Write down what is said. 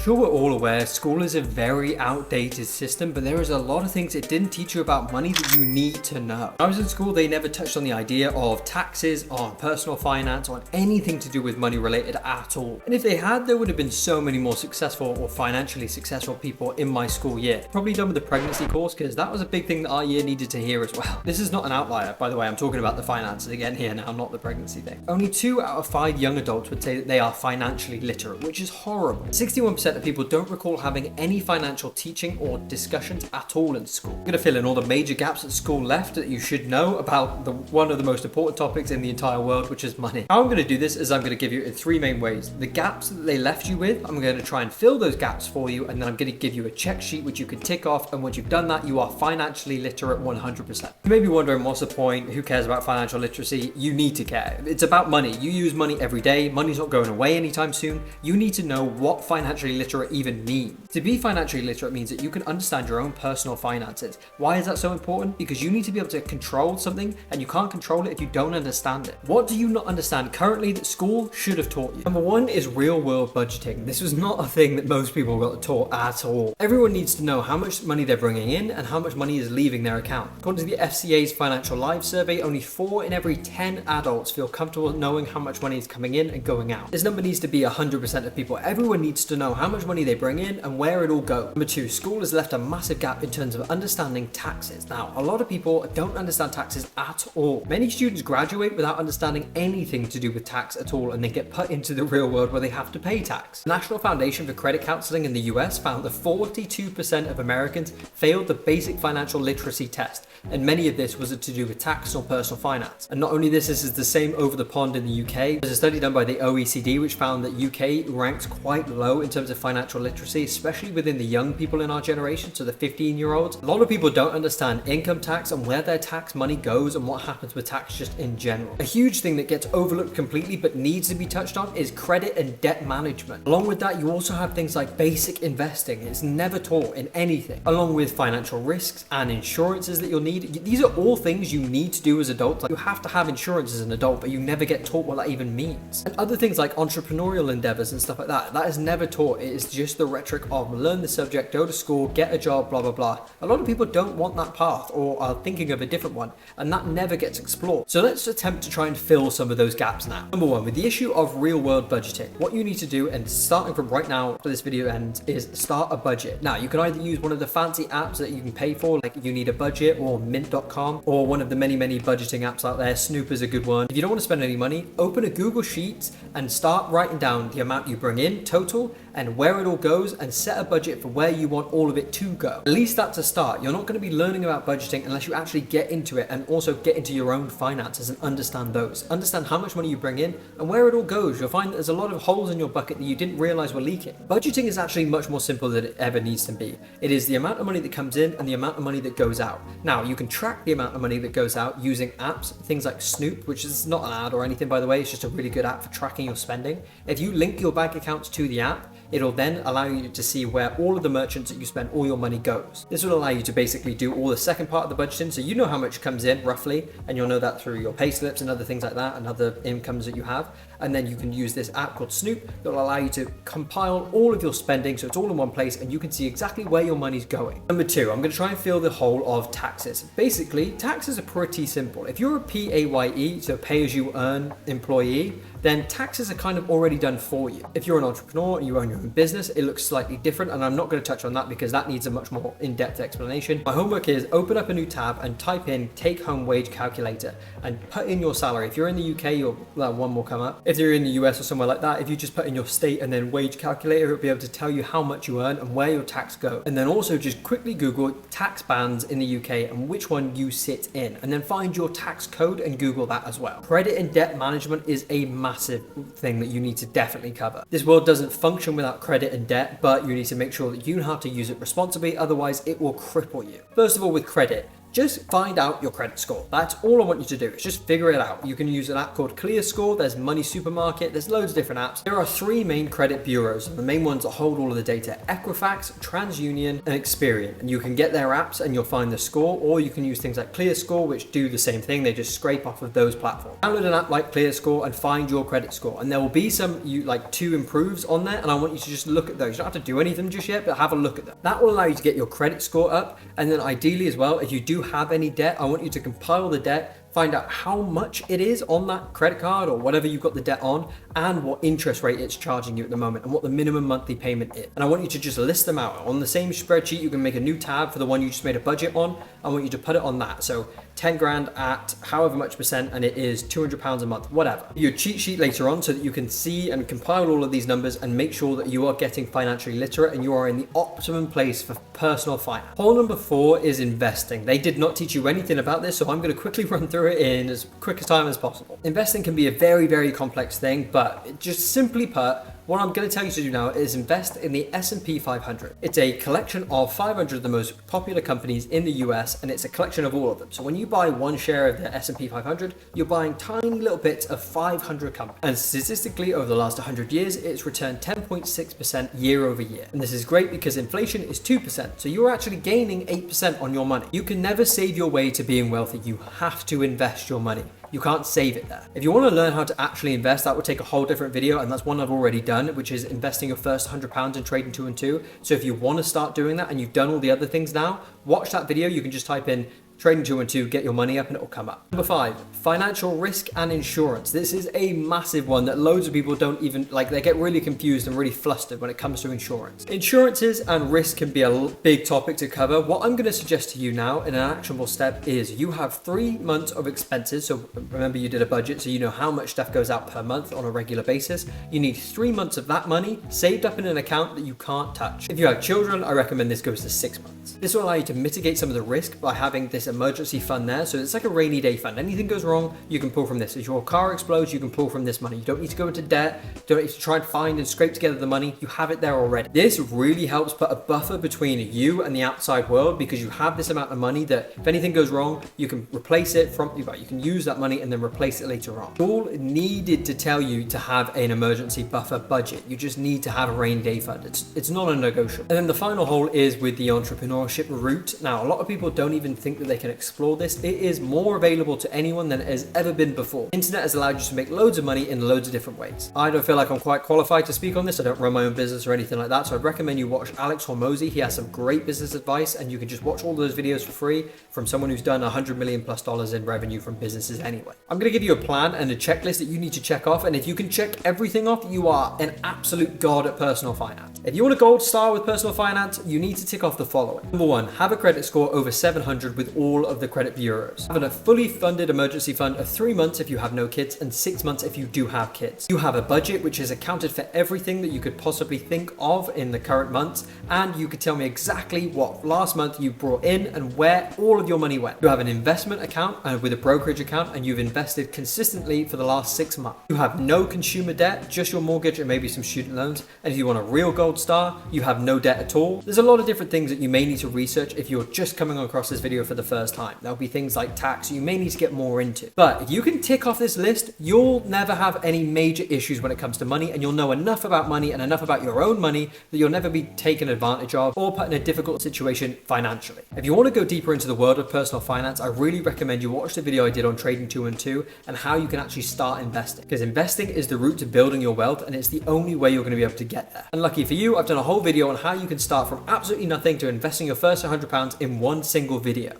sure we're all aware school is a very outdated system, but there is a lot of things it didn't teach you about money that you need to know. When I was in school, they never touched on the idea of taxes, on personal finance, on anything to do with money related at all. And if they had, there would have been so many more successful or financially successful people in my school year. Probably done with the pregnancy course, because that was a big thing that our year needed to hear as well. This is not an outlier, by the way. I'm talking about the finances again here now, not the pregnancy thing. Only 2 out of 5 young adults would say that they are financially literate, which is horrible. 61% of people don't recall having any financial teaching or discussions at all in school. I'm going to fill in all the major gaps that school left that you should know about one of the most important topics in the entire world, which is money. How I'm going to do this is I'm going to give you in 3 main ways. The gaps that they left you with, I'm going to try and fill those gaps for you, and then I'm going to give you a check sheet which you can tick off, and once you've done that, you are financially literate 100%. You may be wondering, what's the point? Who cares about financial literacy? You need to care. It's about money. You use money every day. Money's not going away anytime soon. You need to know what financially literate even means. To be financially literate means that you can understand your own personal finances. Why is that so important? Because you need to be able to control something, and you can't control it if you don't understand it. What do you not understand currently that school should have taught you? Number 1 is real world budgeting. This was not a thing that most people got taught at all. Everyone needs to know how much money they're bringing in and how much money is leaving their account. According to the FCA's Financial Lives survey, only 4 in every 10 adults feel comfortable knowing how much money is coming in and going out. This number needs to be 100% of people. Everyone needs to know how much money they bring in and where it all goes. Number 2, school has left a massive gap in terms of understanding taxes. Now, a lot of people don't understand taxes at all. Many students graduate without understanding anything to do with tax at all, and they get put into the real world where they have to pay tax. The National Foundation for Credit Counseling in the US found that 42% of Americans failed the basic financial literacy test, and many of this was to do with tax or personal finance. And not only this is the same over the pond in the UK. There's a study done by the OECD which found that UK ranks quite low in terms of financial literacy, especially within the young people in our generation, so the 15-year-olds. A lot of people don't understand income tax and where their tax money goes and what happens with tax just in general. A huge thing that gets overlooked completely but needs to be touched on is credit and debt management. Along with that, you also have things like basic investing. It's never taught in anything, along with financial risks and insurances that you'll need. These are all things you need to do as adults. Like, you have to have insurance as an adult, but you never get taught what that even means. And other things like entrepreneurial endeavors and stuff like that, that is never taught. It is just the rhetoric of learn the subject, go to school, get a job, blah, blah, blah. A lot of people don't want that path or are thinking of a different one, and that never gets explored. So let's attempt to try and fill some of those gaps now. Number 1, with the issue of real world budgeting, what you need to do, and starting from right now for this video ends, is start a budget. Now, you can either use one of the fancy apps that you can pay for, like You Need a Budget or Mint.com, or one of the many budgeting apps out there. Snoop is a good one. If you don't want to spend any money, open a Google Sheets and start writing down the amount you bring in total and where it all goes, and set a budget for where you want all of it to go. At least that's a start. You're not going to be learning about budgeting unless you actually get into it and also get into your own finances and understand those. Understand how much money you bring in and where it all goes. You'll find that there's a lot of holes in your bucket that you didn't realize were leaking. Budgeting is actually much more simple than it ever needs to be. It is the amount of money that comes in and the amount of money that goes out. Now, you can track the amount of money that goes out using apps, things like Snoop, which is not an ad or anything, by the way. It's just a really good app for tracking your spending. If you link your bank accounts to the app, it'll then allow you to see where all of the merchants that you spend all your money goes. This will allow you to basically do all the second part of the budgeting, so you know how much comes in roughly, and you'll know that through your pay slips and other things like that, and other incomes that you have. And then you can use this app called Snoop that will allow you to compile all of your spending, so it's all in one place and you can see exactly where your money's going. Number 2, I'm going to try and fill the hole of taxes. Basically, taxes are pretty simple. If you're a PAYE, so pay as you earn employee, then taxes are kind of already done for you. If you're an entrepreneur and you own your own business, it looks slightly different, and I'm not going to touch on that because that needs a much more in-depth explanation. My homework is open up a new tab and type in take home wage calculator and put in your salary. If you're in the UK, one will come up. If you're in the US or somewhere like that, if you just put in your state and then wage calculator, it'll be able to tell you how much you earn and where your tax goes. And then also just quickly Google tax bands in the UK and which one you sit in, and then find your tax code and Google that as well. Credit and debt management is a massive thing that you need to definitely cover. This world doesn't function without credit and debt, but you need to make sure that you know how to use it responsibly, otherwise it will cripple you. First of all, with credit, just find out your credit score. That's all I want you to do. Is just figure it out. You can use an app called ClearScore. There's Money Supermarket. There's loads of different apps. There are 3 main credit bureaus. The main ones that hold all of the data: Equifax, TransUnion, and Experian. And you can get their apps and you'll find the score, or you can use things like ClearScore, which do the same thing. They just scrape off of those platforms. Download an app like ClearScore and find your credit score. And there will be some like 2 improves on there, and I want you to just look at those. You don't have to do anything just yet, but have a look at them. That will allow you to get your credit score up. And then ideally as well, if you do have any debt, I want you to compile the debt, find out how much it is on that credit card or whatever you've got the debt on, and what interest rate it's charging you at the moment, and what the minimum monthly payment is. And I want you to just list them out. On the same spreadsheet, you can make a new tab for the one you just made a budget on. I want you to put it on that. So 10 grand at however much percent, and it is £200 a month, whatever. Your cheat sheet later on so that you can see and compile all of these numbers and make sure that you are getting financially literate and you are in the optimum place for personal finance. Hole number 4 is investing. They did not teach you anything about this, so I'm going to quickly run through it in as quick a time as possible. Investing can be a very, very complex thing, but just simply put, what I'm going to tell you to do now is invest in the S&P 500. It's a collection of 500 of the most popular companies in the US, and it's a collection of all of them. So when you buy one share of the S&P 500, you're buying tiny little bits of 500 companies. And statistically, over the last 100 years, it's returned 10.6% year over year. And this is great because inflation is 2%. So you're actually gaining 8% on your money. You can never save your way to being wealthy. You have to invest your money. You can't save it there. If you want to learn how to actually invest, that would take a whole different video, and that's one I've already done, which is investing your first £100 in Trading 2 and 2. So if you want to start doing that and you've done all the other things now, watch that video. You can just type in Trading 2 and 2, get your money up, and it will come up. Number 5, financial risk and insurance. This is a massive one that loads of people don't even like. They get really confused and really flustered when it comes to insurance. Insurances and risk can be a big topic to cover. What I'm going to suggest to you now in an actionable step is you have 3 months of expenses. So remember, you did a budget, so you know how much stuff goes out per month on a regular basis. You need 3 months of that money saved up in an account that you can't touch. If you have children, I recommend this goes to 6 months. This will allow you to mitigate some of the risk by having this emergency fund there. So it's like a rainy day fund. Anything goes wrong, you can pull from this. If your car explodes, you can pull from this money. You don't need to go into debt. You don't need to try and find and scrape together the money. You have it there already. This really helps put a buffer between you and the outside world, because you have this amount of money that if anything goes wrong, you can replace it from, you can use that money and then replace it later on. It's all needed to tell you to have an emergency buffer budget. You just need to have a rainy day fund. It's not a negotiable. And then the final hole is with the entrepreneurship route. Now, a lot of people don't even think that they can explore this. It is more available to anyone than it has ever been before. Internet has allowed you to make loads of money in loads of different ways. I don't feel like I'm quite qualified to speak on this. I don't run my own business or anything like that, so I'd recommend you watch Alex Hormozi. He has some great business advice, and you can just watch all those videos for free from someone who's done $100 million plus in revenue from businesses anyway. I'm going to give you a plan and a checklist that you need to check off, and if you can check everything off, you are an absolute god at personal finance. If you want a gold star with personal finance, you need to tick off the following. Number 1, have a credit score over 700 with all of the credit bureaus. Have a fully funded emergency fund of 3 months if you have no kids, and 6 months if you do have kids. You have a budget which is accounted for everything that you could possibly think of in the current months, and you could tell me exactly what last month you brought in and where all of your money went. You have an investment account with a brokerage account, and you've invested consistently for the last 6 months. You have no consumer debt, just your mortgage and maybe some student loans. And if you want a real gold star, you have no debt at all. There's a lot of different things that you may need to research if you're just coming across this video for the first time. There'll be things like tax you may need to get more into. But if you can tick off this list, you'll never have any major issues when it comes to money, and you'll know enough about money and enough about your own money that you'll never be taken advantage of or put in a difficult situation financially. If you want to go deeper into the world of personal finance, I really recommend you watch the video I did on Trading 2 and 2 and how you can actually start investing, because investing is the route to building your wealth, and it's the only way you're going to be able to get there. And lucky for you, I've done a whole video on how you can start from absolutely nothing to investing your first £100 in one single video.